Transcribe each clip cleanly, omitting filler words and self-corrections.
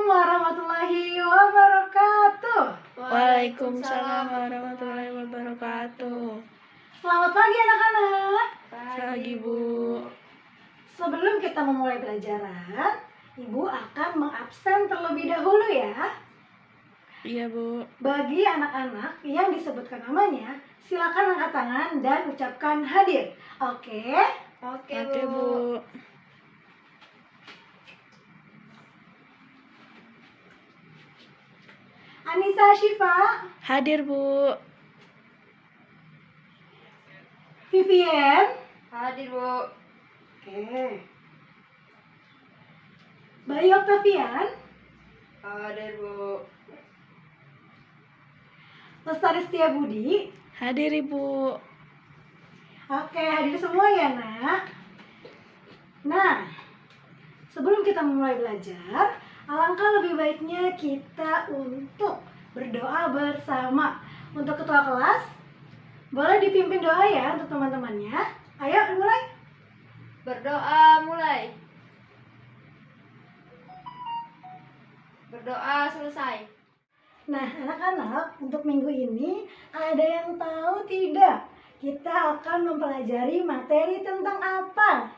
warahmatullahi wabarakatuh. Waalaikumsalam warahmatullahi wabarakatuh. Selamat pagi anak-anak. Pagi, Bu. Sebelum kita memulai pelajaran, Ibu akan mengabsen terlebih dahulu ya. Iya, Bu. Bagi anak-anak yang disebutkan namanya, silakan angkat tangan dan ucapkan hadir. Oke? Oke, Bu. Anissa Syifa, Hadir, Bu. Vivien. Hadir, Bu. Oke. Bayu Octavian, Hadir, Bu. Lestari Setiabudi. Hadir, Ibu. Oke, hadir semua ya, Nak. Nah, sebelum kita memulai belajar, alangkah lebih baiknya kita untuk berdoa bersama. Untuk ketua kelas, boleh dipimpin doa ya untuk teman-temannya. Ayo, mulai. Berdoa mulai. Berdoa selesai. Nah, anak-anak, untuk minggu ini ada yang tahu tidak? Kita akan mempelajari materi tentang apa?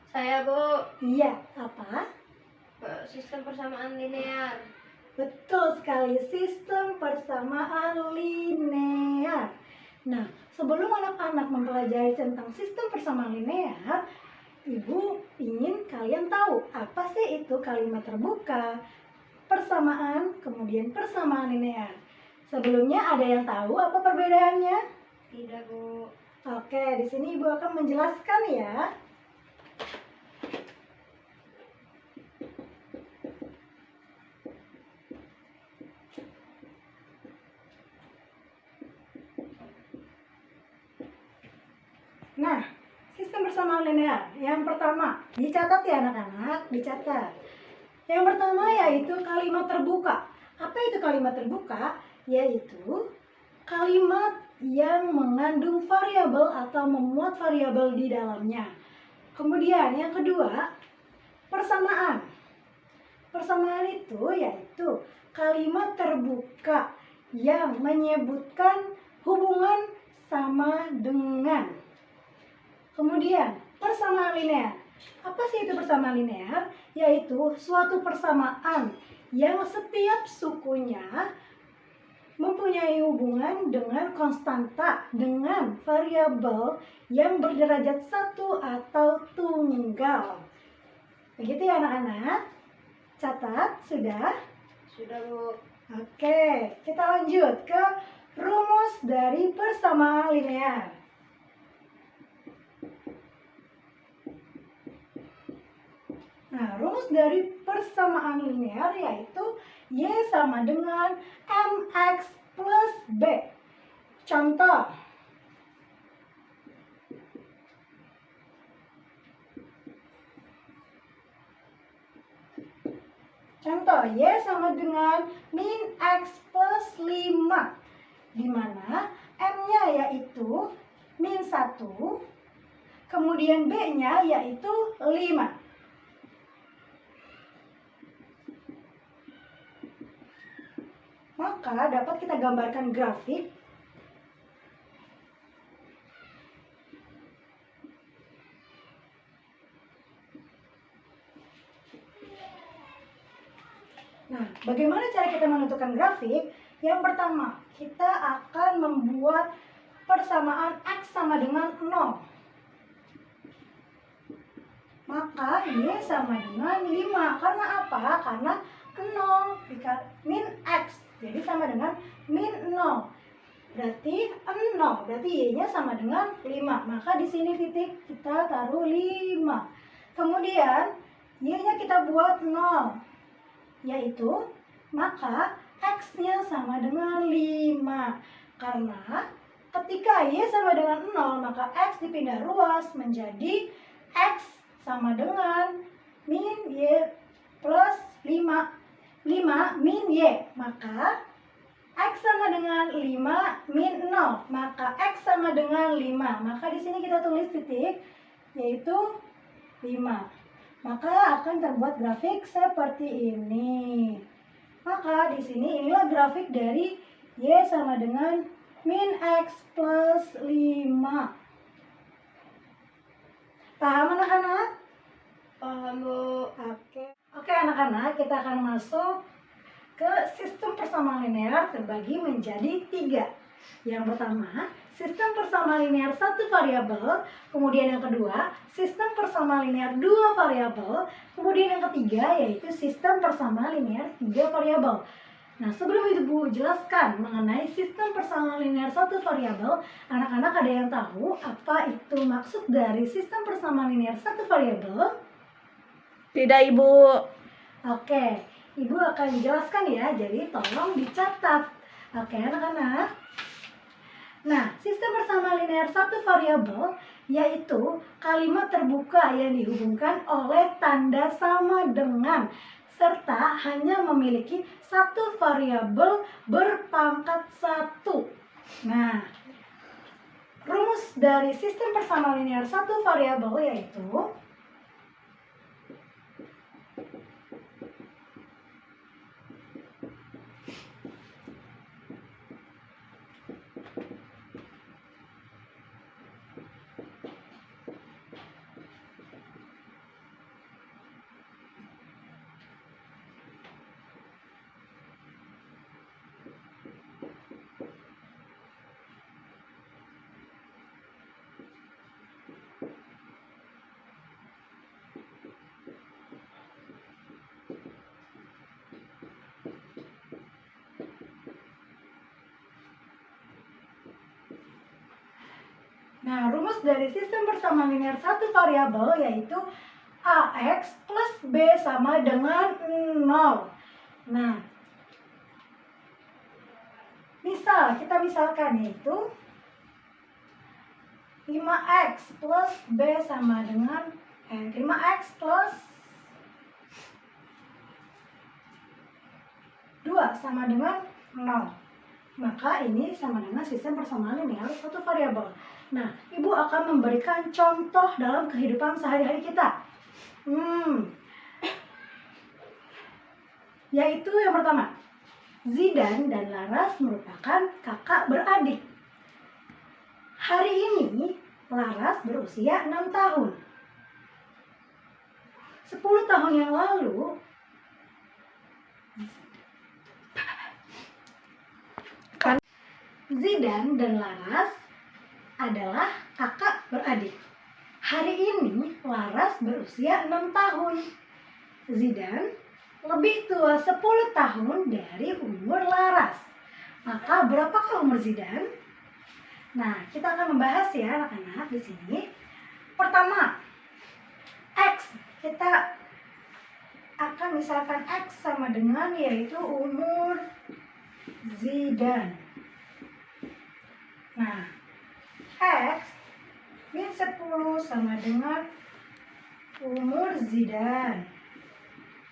Saya, Bu. Iya, apa? Sistem persamaan linear. Betul sekali, sistem persamaan linear. Nah, sebelum anak-anak mempelajari tentang sistem persamaan linear, Ibu ingin kalian tahu apa sih itu kalimat terbuka, persamaan, kemudian persamaan linear. Sebelumnya ada yang tahu apa perbedaannya? Tidak, Bu. Oke, di sini Ibu akan menjelaskan ya. Nah, sistem persamaan linear. Yang pertama, dicatat ya anak-anak, dicatat. Yang pertama yaitu kalimat terbuka. Apa itu kalimat terbuka? Yaitu kalimat yang mengandung variabel atau memuat variabel di dalamnya. Kemudian yang kedua, persamaan. Persamaan itu yaitu kalimat terbuka yang menyebutkan hubungan sama dengan. Kemudian, persamaan linear. Apa sih itu persamaan linear? Yaitu suatu persamaan yang setiap sukunya mempunyai hubungan dengan konstanta dengan variabel yang berderajat satu atau tunggal. Begitu ya anak-anak? Catat, sudah? Sudah, Bu. Oke, kita lanjut ke rumus dari persamaan linear. Nah, rumus dari persamaan linear yaitu Y sama dengan MX plus B. Contoh. Contoh, Y sama dengan min X plus 5. Di mana M-nya yaitu min 1, kemudian B-nya yaitu 5. Maka dapat kita gambarkan grafik. Nah, bagaimana cara kita menentukan grafik? Yang pertama, kita akan membuat persamaan X sama dengan 0. Maka Y sama dengan 5. Karena apa? Karena 0 min X. Jadi sama dengan min 0. Berarti 0. Berarti Y-nya sama dengan 5. Maka di sini titik kita taruh 5. Kemudian Y-nya kita buat 0. Yaitu maka X-nya sama dengan 5. Karena ketika Y sama dengan 0, maka X dipindah ruas menjadi X sama dengan min Y plus 5. 5 min Y, maka X sama dengan 5 min 0, maka X sama dengan 5. Maka di sini kita tulis titik, yaitu 5. maka akan terbuat grafik seperti ini. Maka di sini inilah grafik dari Y sama dengan min X plus 5. Paham anak-anak? Paham, Bu. Oke anak-anak, kita akan masuk ke sistem persamaan linear terbagi menjadi 3. Yang pertama, sistem persamaan linear 1 variabel, kemudian yang kedua, sistem persamaan linear 2 variabel, kemudian yang ketiga yaitu sistem persamaan linear 3 variabel. Nah, sebelum itu Bu jelaskan mengenai sistem persamaan linear 1 variabel, anak-anak ada yang tahu apa itu maksud dari sistem persamaan linear 1 variabel? Tidak, Ibu. Oke, Ibu akan jelaskan ya, jadi tolong dicatat. Oke, anak-anak. Nah, sistem persamaan linear 1 variabel yaitu kalimat terbuka yang dihubungkan oleh tanda sama dengan serta hanya memiliki satu variabel berpangkat 1. Nah, rumus dari sistem persamaan linear 1 variabel yaitu Nah, rumus dari sistem persamaan linear 1 variabel yaitu AX plus B sama dengan 0. Nah, kita misalkan yaitu 5X plus B sama dengan 5X plus 2 sama dengan 0. Maka ini sama dengan sistem persamaan linear 1 variabel. Nah, Ibu akan memberikan contoh dalam kehidupan sehari-hari kita. Yaitu yang pertama, Zidan dan Laras merupakan kakak beradik. Hari ini Laras berusia 6 tahun. 10 tahun yang lalu Zidan dan Laras adalah kakak beradik. Hari ini Laras berusia 6 tahun. Zidan lebih tua 10 tahun dari umur Laras. Maka berapakah umur Zidan? Nah, kita akan membahas ya anak-anak di sini. Pertama, X. Kita akan misalkan X sama dengan yaitu umur Zidan. Nah, X min 10 sama dengan umur Zidan.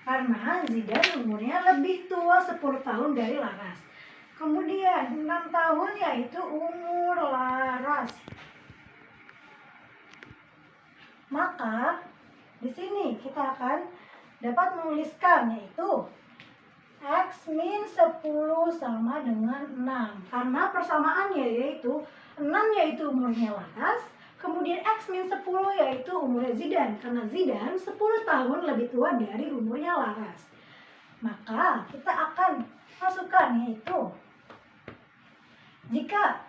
Karena Zidan umurnya lebih tua 10 tahun dari Laras. Kemudian 6 tahun yaitu umur Laras. Maka di sini kita akan dapat menuliskan yaitu X min 10 sama dengan 6. Karena persamaannya yaitu 6 yaitu umurnya Laras, kemudian X min 10 yaitu umurnya Zidan. Karena Zidan 10 tahun lebih tua dari umurnya Laras. Maka kita akan masukkan yaitu jika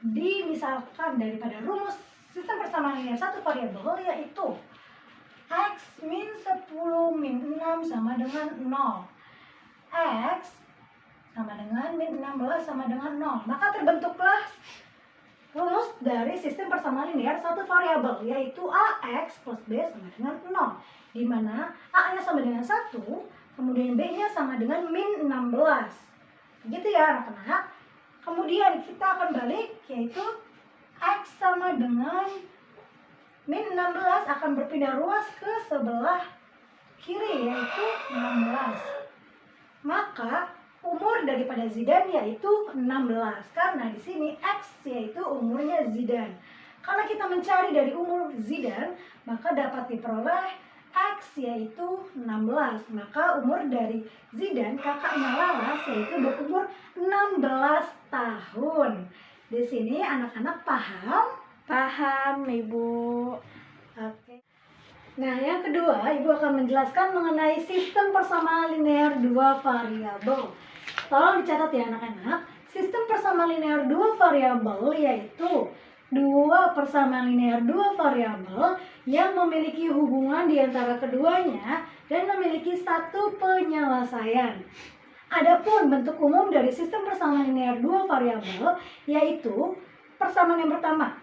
dimisalkan daripada rumus sistem persamaan linear 1 variabel yaitu X min 10 min 6 sama dengan 0. X sama dengan min 16 sama dengan 0. Maka terbentuklah rumus dari sistem persamaan linear 1 variabel yaitu AX plus B sama dengan 0. Di mana A-nya sama dengan 1, kemudian B-nya sama dengan min 16. Begitu ya anak-anak. Kemudian kita akan balik yaitu X sama dengan min 16 akan berpindah ruas ke sebelah kiri yaitu 16. Maka umur daripada Zidan yaitu 16. Karena di sini X yaitu umurnya Zidan. Karena kita mencari dari umur Zidan, maka dapat diperoleh X yaitu 16. Maka umur dari Zidan, kakaknya Laras, yaitu berumur 16 tahun. Di sini anak-anak paham? Paham, Ibu. Oke. Nah, yang kedua, Ibu akan menjelaskan mengenai sistem persamaan linear dua variabel. Tolong dicatat ya anak-anak. Sistem persamaan linear dua variabel yaitu dua persamaan linear dua variabel yang memiliki hubungan di antara keduanya dan memiliki satu penyelesaian. Adapun bentuk umum dari sistem persamaan linear dua variabel yaitu persamaan yang pertama,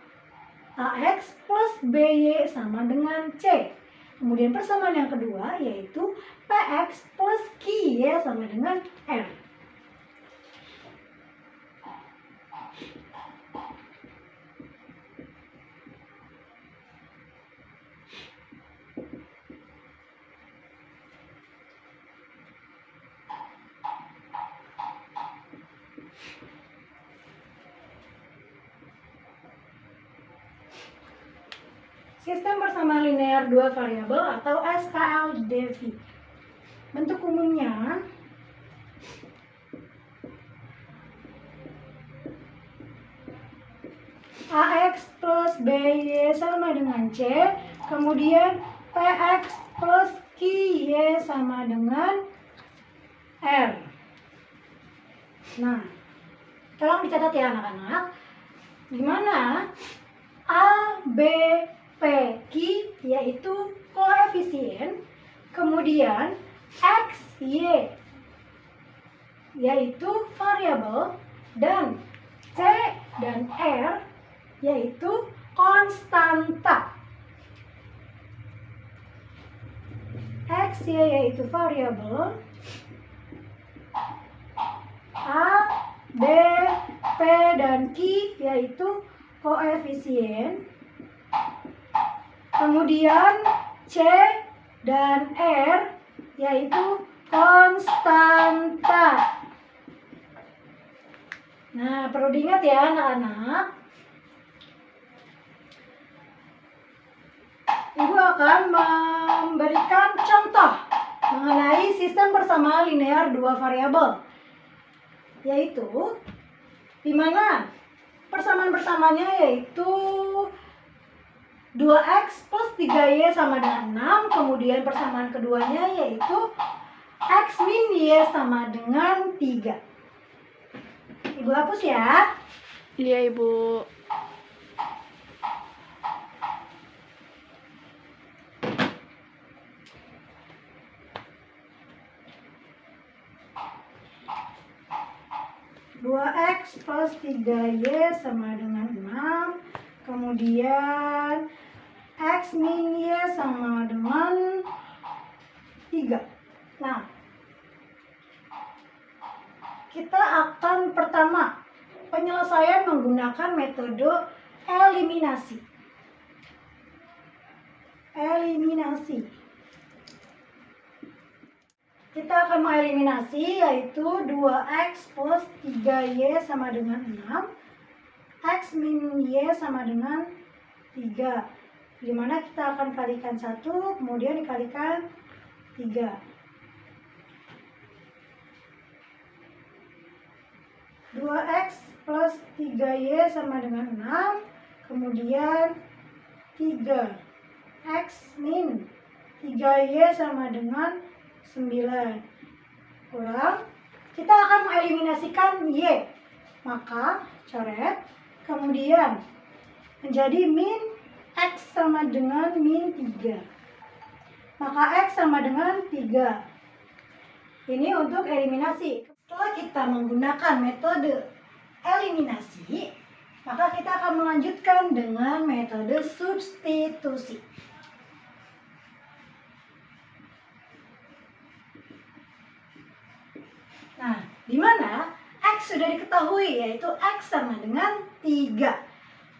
AX plus BY sama dengan C. Kemudian persamaan yang kedua yaitu PX plus QY sama dengan R. Sistem persamaan linear dua variabel atau SPLDV. Bentuk umumnya AX plus BY sama dengan C, kemudian PX plus QY sama dengan R. Nah, tolong dicatat ya anak-anak. Gimana? A, B, P, Q yaitu koefisien, kemudian X, Y yaitu variabel, dan C dan R yaitu konstanta. X, Y yaitu variabel, A, B, P, dan Q yaitu koefisien, kemudian C dan R yaitu konstanta. Nah, perlu diingat ya anak-anak. Ibu akan memberikan contoh mengenai sistem persamaan linear dua variabel, yaitu di mana persamaan pertamanya yaitu 2x plus 3y sama dengan 6. Kemudian persamaan keduanya yaitu x min y sama dengan 3. Ibu hapus ya. Iya, Ibu. Dua x plus 3y sama dengan 6. Kemudian x min y sama dengan 3. Nah, kita akan pertama penyelesaian menggunakan metode eliminasi. Kita akan mengeliminasi yaitu 2x plus 3y sama dengan 6. X min y sama dengan 3. Dimana kita akan kalikan 1, kemudian dikalikan 3. 2x plus 3y sama dengan 6. Kemudian 3. X min 3y sama dengan 9. Kurang. Kita akan mengeliminasikan y. Maka coret. Kemudian menjadi min x sama dengan min 3. Maka x sama dengan 3. Ini untuk eliminasi. Setelah kita menggunakan metode eliminasi, maka kita akan melanjutkan dengan metode substitusi. Nah, di mana x sudah diketahui yaitu x sama dengan 3.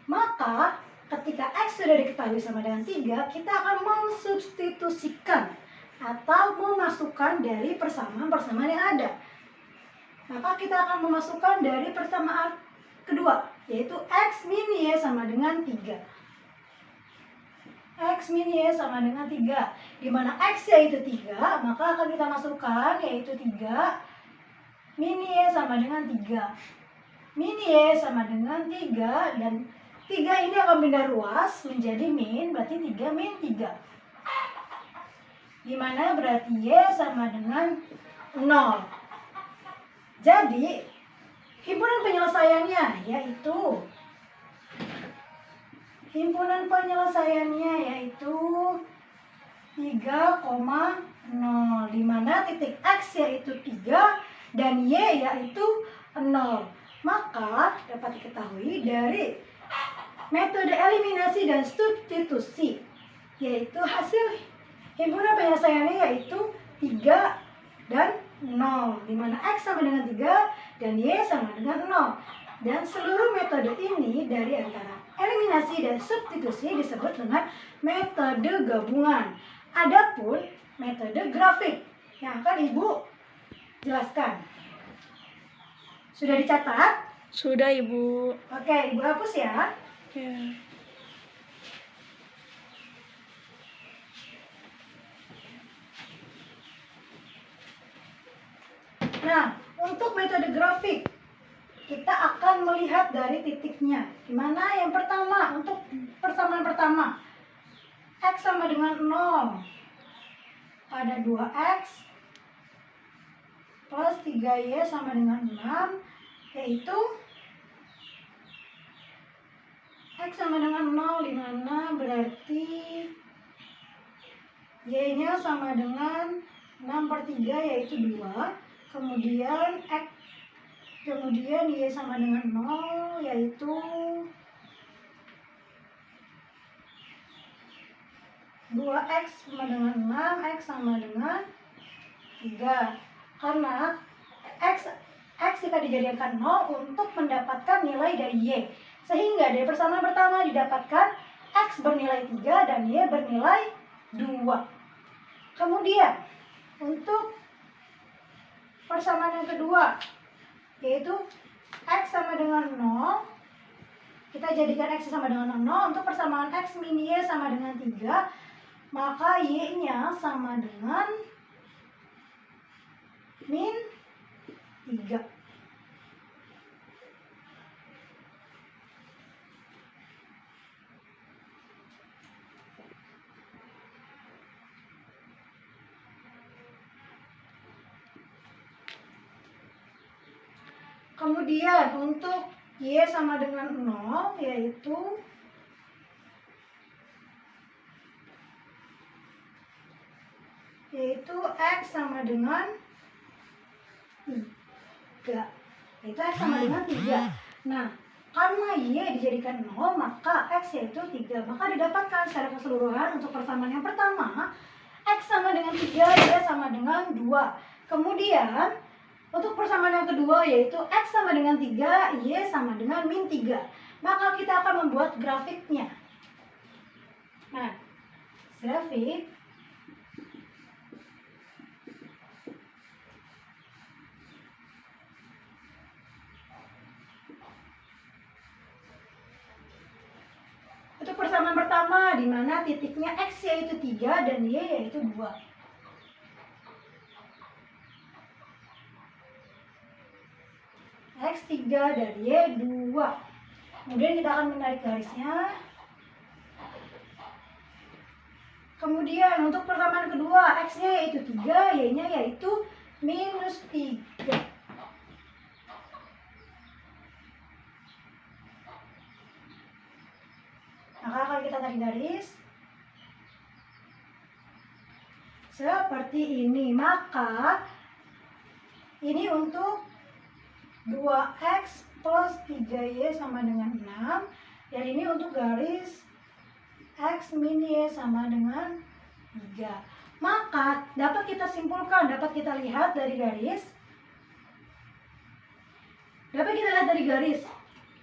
Maka ketika x sudah diketahui sama dengan 3, kita akan mensubstitusikan atau memasukkan dari persamaan-persamaan yang ada. Maka kita akan memasukkan dari persamaan kedua, yaitu x min y sama dengan 3. X min Y sama dengan 3. Di mana X yaitu 3, maka akan kita masukkan yaitu 3. Min Y sama dengan 3. Min Y sama dengan 3, dan 3 ini akan pindah ruas menjadi min, berarti 3 min 3. Di mana berarti Y sama dengan 0. Jadi, himpunan penyelesaiannya yaitu 3,0, di mana titik X yaitu 3 dan Y yaitu 0. Maka dapat diketahui dari metode eliminasi dan substitusi, yaitu hasil himpunan penyelesaiannya yaitu 3 dan 0, di mana X sama dengan 3 dan Y sama dengan 0. Dan seluruh metode ini dari antara eliminasi dan substitusi disebut dengan metode gabungan. Adapun metode grafik yang akan Ibu jelaskan. Sudah dicatat? Sudah, Ibu. Oke, Ibu hapus ya. Ya. Nah, untuk metode grafik kita akan melihat dari titiknya. Dimana yang pertama, untuk persamaan pertama, X sama dengan 0 pada 2X plus 3Y sama dengan 6, yaitu X sama dengan 0, di mana berarti Y-nya sama dengan 6/3, yaitu 2. Kemudian Y sama dengan 0, yaitu 2X sama dengan 6, X sama dengan 3. Karena X jika dijadikan 0 untuk mendapatkan nilai dari Y. Sehingga dari persamaan pertama didapatkan X bernilai 3 dan Y bernilai 2. Kemudian untuk persamaan yang kedua, yaitu X sama dengan 0, kita jadikan X sama dengan 0. Untuk persamaan X min Y sama dengan 3, maka Y-nya sama dengan min 3. Kemudian untuk Y sama dengan 0, yaitu X sama dengan 3. Yaitu X sama dengan 3. Nah, karena Y dijadikan 0, maka X yaitu 3. Maka didapatkan secara keseluruhan untuk persamaan yang pertama, X sama dengan 3, Y sama dengan 2. Kemudian untuk persamaan yang kedua, yaitu X sama dengan 3, Y sama dengan min 3. Maka kita akan membuat grafiknya. Nah, grafik untuk persamaan pertama, di mana titiknya X yaitu 3 dan Y yaitu 2. X 3 dan Y 2. Kemudian kita akan menarik garisnya. Kemudian untuk persamaan kedua, X-nya yaitu 3, Y-nya yaitu minus 3. Maka akan kita tarik garis seperti ini. Maka ini untuk 2X plus 3Y sama dengan 6. Dan ini untuk garis X min Y sama dengan 3. Maka dapat kita simpulkan, dapat kita lihat dari garis.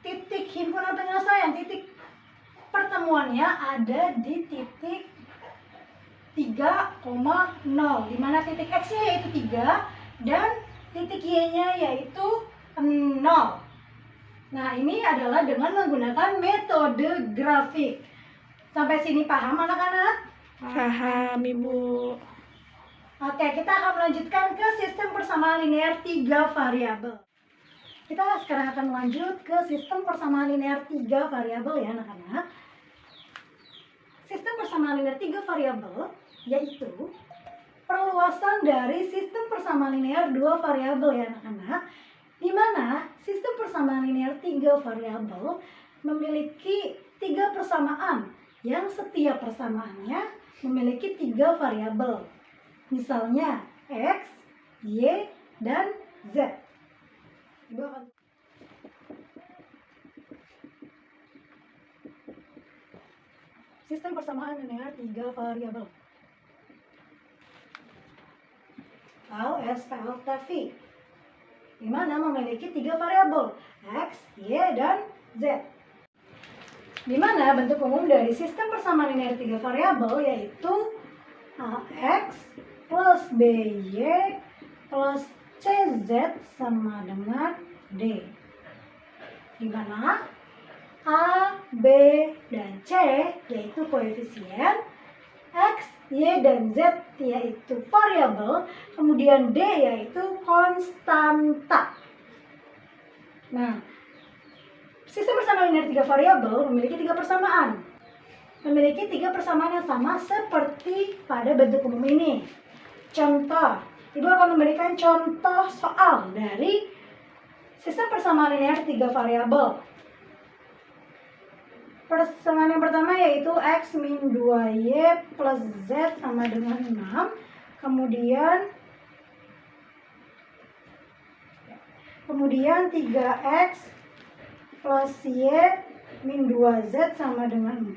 Titik himpunan penyelesaian, titik pertemuannya ada di titik 3,0, di mana titik X-nya yaitu 3 dan titik Y-nya yaitu 0. Nah, ini adalah dengan menggunakan metode grafik. Sampai sini paham anak-anak? Paham, Ibu. Oke, kita akan melanjutkan ke sistem persamaan linear 3 variabel. Kita sekarang akan lanjut ke sistem persamaan linear 3 variabel ya anak-anak. Sistem persamaan linear 3 variabel yaitu perluasan dari sistem persamaan linear 2 variabel ya anak-anak. Di mana sistem persamaan linear 3 variabel memiliki 3 persamaan yang setiap persamaannya memiliki 3 variabel. Misalnya X, Y, dan Z. Ibu akan sistem persamaan linear 3 variabel atau SPLTV, di mana memiliki 3 variabel X, Y, dan Z. Di mana bentuk umum dari sistem persamaan linear 3 variabel yaitu X plus BY plus CZ sama dengan D. Di mana A, B, dan C yaitu koefisien, X, Y, dan Z yaitu variabel, kemudian D yaitu konstanta. Nah, sistem persamaan linear 3 variabel memiliki 3 persamaan. Memiliki 3 persamaan yang sama seperti pada bentuk umum ini. Contoh, Ibu akan memberikan contoh soal dari sistem persamaan linear 3 variabel. Persamaan yang pertama yaitu X min 2Y plus Z sama dengan 6. Kemudian 3X plus Y min 2Z sama dengan 4.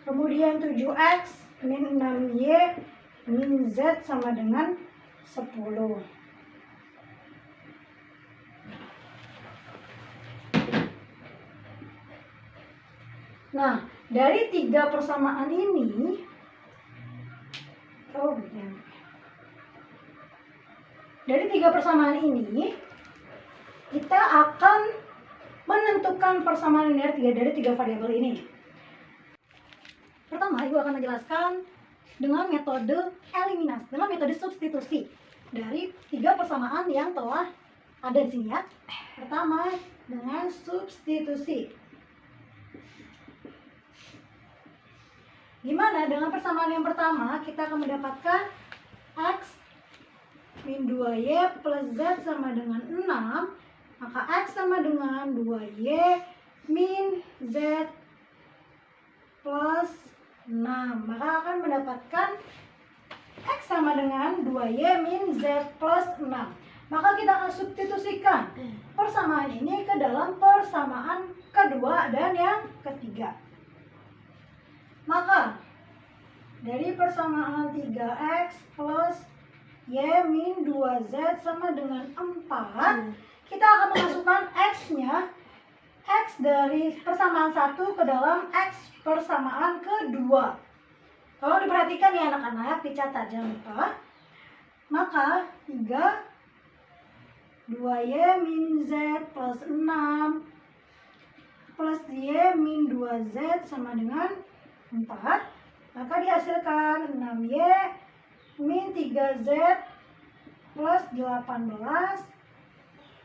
Kemudian 7X min 6Y min Z sama dengan 10. Nah, dari 3 persamaan ini, kita akan menentukan persamaan linear 3 dari 3 variabel ini. Pertama, Ibu akan menjelaskan dengan metode eliminasi, dengan metode substitusi dari 3 persamaan yang telah ada di sini ya. Pertama, dengan substitusi. Gimana dengan persamaan yang pertama? Kita akan mendapatkan X min 2Y plus Z sama dengan 6. Maka X sama dengan 2Y min Z plus 6. Maka akan mendapatkan X sama dengan 2Y min Z plus 6. Maka kita akan substitusikan persamaan ini ke dalam persamaan kedua dan yang ketiga. Maka dari persamaan 3X plus Y min 2Z sama dengan 4, kita akan memasukkan X-nya, X dari persamaan 1 ke dalam X persamaan kedua. Kalau diperhatikan ya anak-anak, dicatat jangan lupa. Maka 3 2Y min Z plus 6 plus Y min 2Z sama dengan 4. Maka dihasilkan 6Y min 3Z plus 18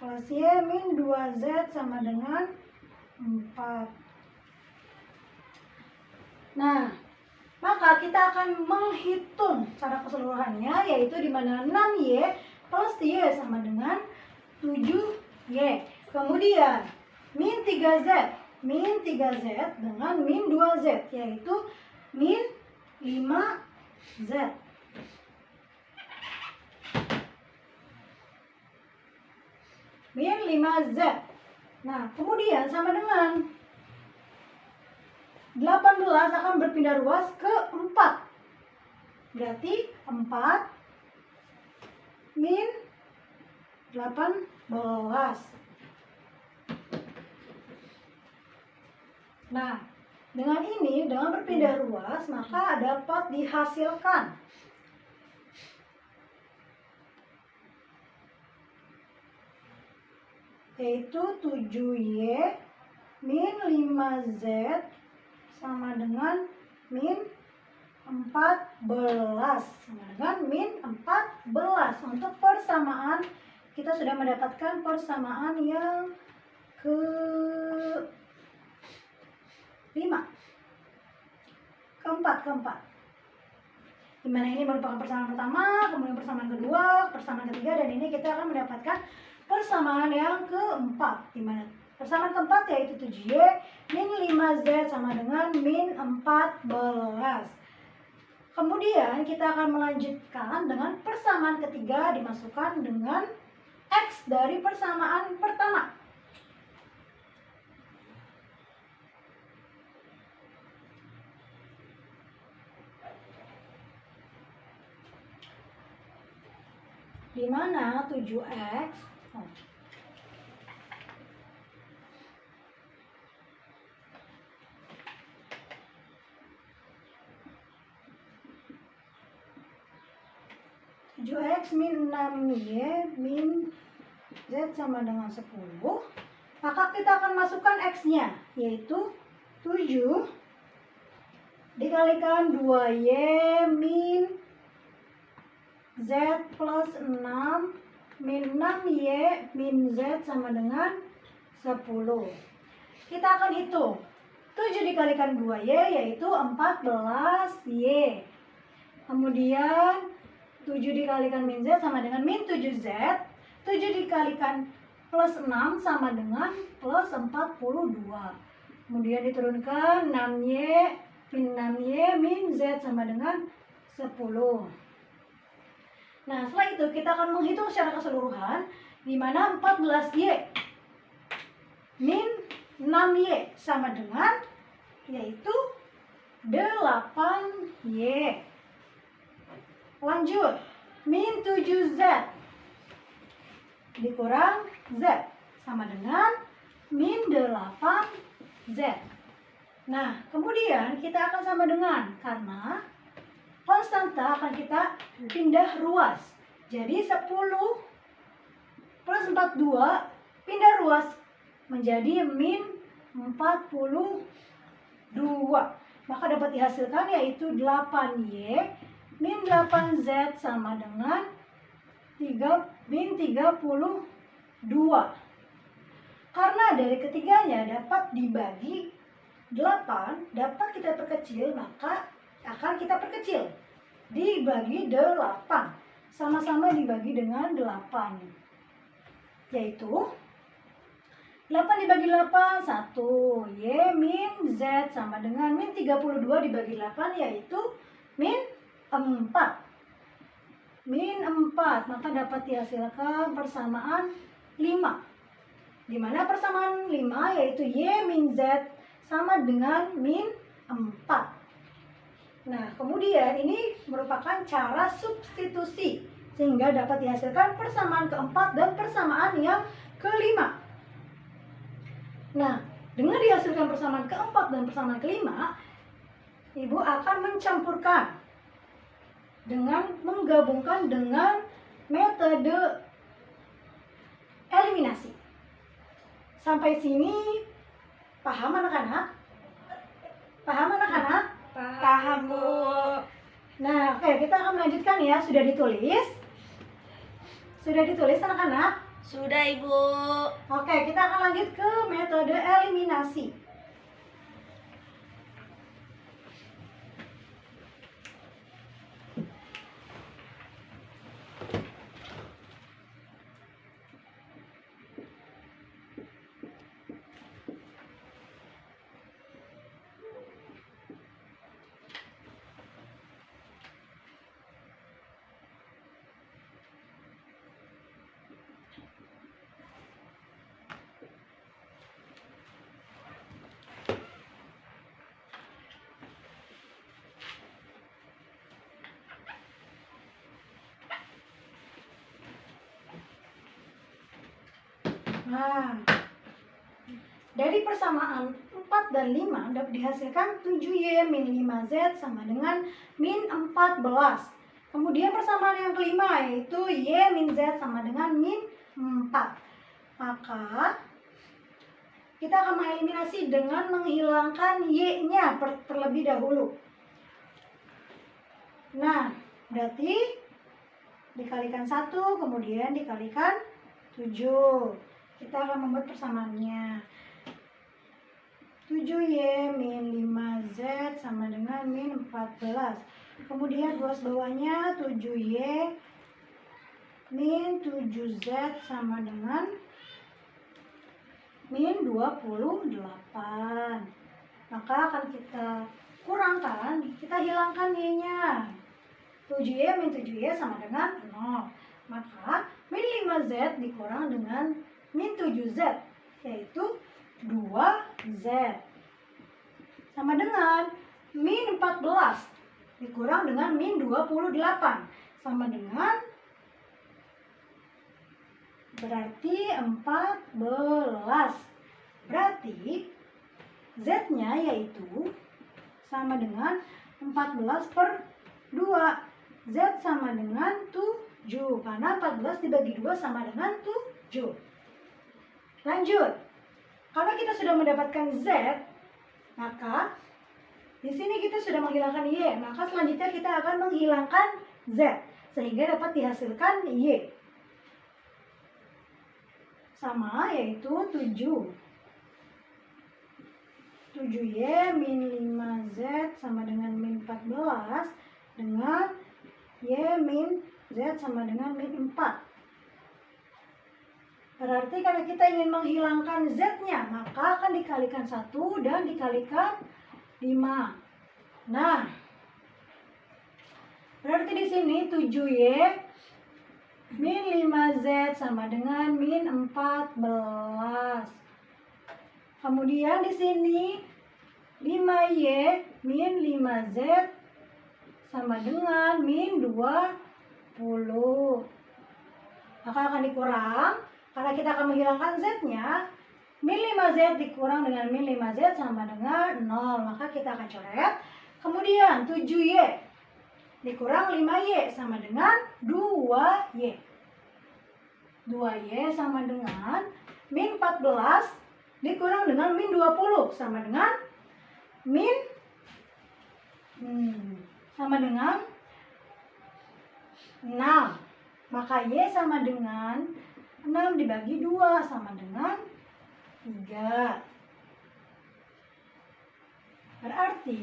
plus Y min 2Z sama dengan 4. Nah, maka kita akan menghitung secara keseluruhannya, yaitu di mana 6Y plus Y sama dengan 7Y. Kemudian min 3Z dengan min 2Z, yaitu min 5Z. Min 5Z. Nah, kemudian sama dengan 18 akan berpindah ruas ke 4. Berarti 4 min 18. Nah, dengan ini, dengan berpindah ruas, maka dapat dihasilkan yaitu 7Y min 5Z sama dengan min 14 sama dengan min 14. Untuk persamaan kita sudah mendapatkan persamaan yang keempat. Dimana ini merupakan persamaan pertama, kemudian persamaan kedua, persamaan ketiga, dan ini kita akan mendapatkan persamaan yang keempat. Dimana persamaan keempat yaitu 7Y min 5Z sama dengan min 14. Kemudian kita akan melanjutkan dengan persamaan ketiga dimasukkan dengan X dari persamaan pertama. Di mana 7X 7X min 6Y min Z sama dengan 10. Maka kita akan masukkan X-nya, yaitu 7 dikalikan 2Y min Z plus 6 min 6Y min Z sama dengan 10. Kita akan hitung 7 dikalikan 2Y yaitu 14Y. Kemudian 7 dikalikan min Z sama dengan min 7Z. 7 dikalikan plus 6 sama dengan plus 42. Kemudian diturunkan 6Y min Z sama dengan 10. Nah, setelah itu kita akan menghitung secara keseluruhan, di mana 14Y min 6Y sama dengan yaitu 8Y. Lanjut, min 7Z dikurang Z sama dengan min 8Z. Nah, kemudian kita akan sama dengan, karena konstanta akan kita pindah ruas. Jadi 10 plus 42 pindah ruas menjadi min 42. Maka dapat dihasilkan yaitu 8Y min 8Z sama dengan min 32. Karena dari ketiganya dapat dibagi 8, dapat kita perkecil, maka akan kita perkecil. Dibagi 8. Sama-sama dibagi dengan 8. Yaitu 8 dibagi 8, 1. Y min Z sama dengan min 32 dibagi 8 yaitu min 4. Min 4, maka dapat dihasilkan persamaan 5. Dimana persamaan 5 yaitu Y min Z sama dengan min 4. Nah, kemudian ini merupakan cara substitusi sehingga dapat dihasilkan persamaan keempat dan persamaan yang kelima. Nah, dengan dihasilkan persamaan keempat dan persamaan kelima, Ibu akan mencampurkan dengan menggabungkan dengan metode eliminasi. Sampai sini paham anak-anak? Paham anak-anak? Paham, Bu. Nah, oke, kita akan melanjutkan ya. Sudah ditulis? Sudah ditulis anak-anak? Sudah, Ibu. Oke, kita akan lanjut ke metode eliminasi. Nah, dari persamaan 4 dan 5 dapat dihasilkan 7Y min 5Z sama dengan min 14. Kemudian persamaan yang kelima yaitu Y min Z sama dengan min 4. Maka kita akan mengeliminasi dengan menghilangkan Y-nya terlebih dahulu. Nah, berarti dikalikan 1, kemudian dikalikan 7. Kita akan membuat persamaannya. 7Y min 5Z sama dengan min 14. Kemudian ruas bawahnya 7Y min 7Z sama dengan min 28. Maka akan kita kurangkan, kita hilangkan Y-nya. 7Y min 7Y sama dengan 0. Maka min 5Z dikurang dengan min 7Z, yaitu 2Z. Sama dengan min 14 dikurang dengan min 28. Sama dengan berarti 14. Berarti Z-nya yaitu sama dengan 14 per 2. Z sama dengan 7. Karena 14 dibagi 2 sama dengan 7. Lanjut. Karena kita sudah mendapatkan Z, maka di sini kita sudah menghilangkan Y. Maka selanjutnya kita akan menghilangkan Z. Sehingga dapat dihasilkan Y. Sama, yaitu 7. 7Y min 5Z sama dengan min 14 dengan Y min Z sama dengan min 4. Berarti kalau kita ingin menghilangkan Z-nya, maka akan dikalikan 1 dan dikalikan 5. Nah, berarti di sini 7Y min 5Z sama dengan min 14. Kemudian di sini 5Y min 5Z sama dengan min 20. Maka akan dikurang, karena kita akan menghilangkan Z-nya. Min 5Z dikurang dengan min 5Z sama dengan 0. Maka kita akan coret. Kemudian 7Y dikurang 5Y sama dengan 2Y. 2Y sama dengan min 14 dikurang dengan min 20 sama dengan min sama dengan 6. Maka Y sama dengan 6 dibagi 2 sama dengan 3. Berarti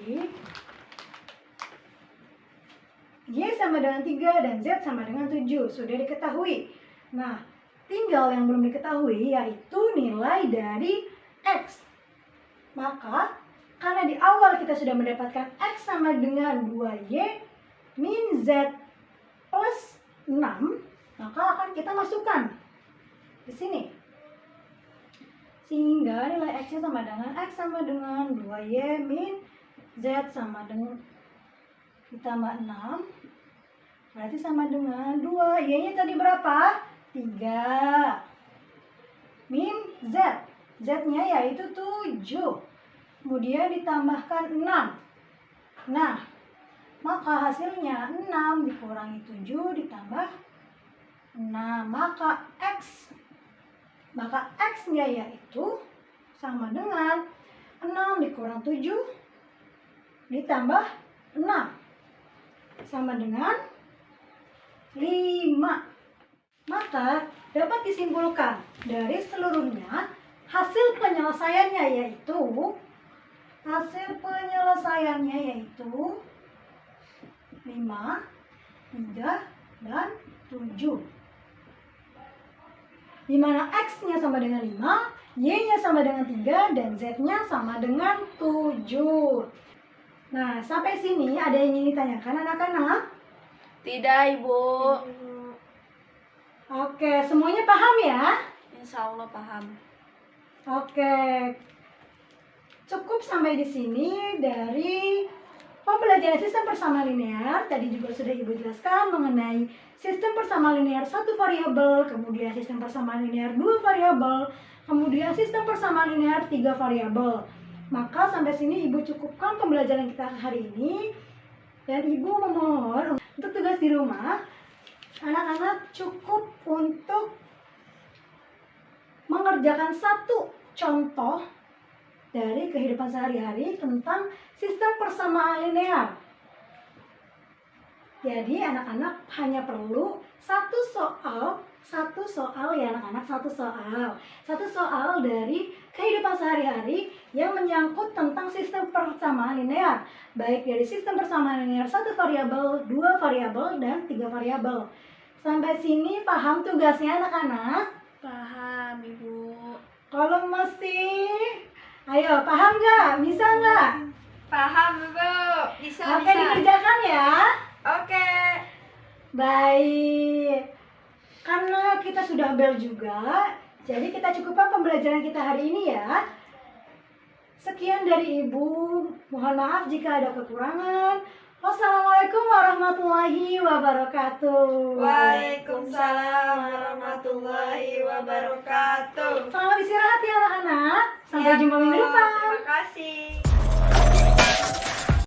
Y sama dengan 3 dan Z sama dengan 7. Sudah diketahui. Nah, tinggal yang belum diketahui yaitu nilai dari X. Maka, karena di awal kita sudah mendapatkan X sama dengan 2Y min Z plus 6, maka akan kita masukkan di sini. Sehingga nilai X-nya sama dengan X sama dengan 2Y min Z sama dengan ditambah 6, berarti sama dengan 2. Y-nya tadi berapa? 3. Min Z. Z-nya yaitu 7. Kemudian ditambahkan 6. Nah, maka hasilnya 6 dikurangi 7 ditambah 6. Maka X-nya yaitu sama dengan 6 dikurang 7 ditambah 6. Sama dengan 5. Maka dapat disimpulkan dari seluruhnya hasil penyelesaiannya yaitu 5, 3, dan 7. Dimana X-nya sama dengan 5, Y-nya sama dengan 3, dan Z-nya sama dengan 7. Nah, sampai sini ada yang ingin ditanyakan anak-anak? Tidak, Ibu. Oke, semuanya paham ya? Insya Allah paham. Oke. Cukup sampai di sini dari pembelajaran sistem persamaan linear. Tadi juga sudah Ibu jelaskan mengenai sistem persamaan linear 1 variabel, kemudian sistem persamaan linear 2 variabel, kemudian sistem persamaan linear 3 variabel. Maka sampai sini Ibu cukupkan pembelajaran kita hari ini. Dan Ibu memohon untuk tugas di rumah, anak-anak cukup untuk mengerjakan 1 contoh dari kehidupan sehari-hari tentang sistem persamaan linear. Jadi anak-anak hanya perlu satu soal ya anak-anak, satu soal dari kehidupan sehari-hari yang menyangkut tentang sistem persamaan linear, baik dari sistem persamaan linear 1 variabel, 2 variabel, dan 3 variabel. Sampai sini paham tugasnya anak-anak? Paham, Ibu. Kalau masih, ayo paham nggak? Bisa nggak? Paham, Ibu. Bisa, Oke, dikerjakan ya. Oke. Baik. Karena kita sudah bel juga, jadi kita cukupkan pembelajaran kita hari ini ya. Sekian dari Ibu. Mohon maaf jika ada kekurangan. Wassalamualaikum warahmatullahi wabarakatuh. Waalaikumsalam warahmatullahi wabarakatuh. Selamat istirahat ya anak-anak. Sampai jumpa minggu depan. Terima kasih.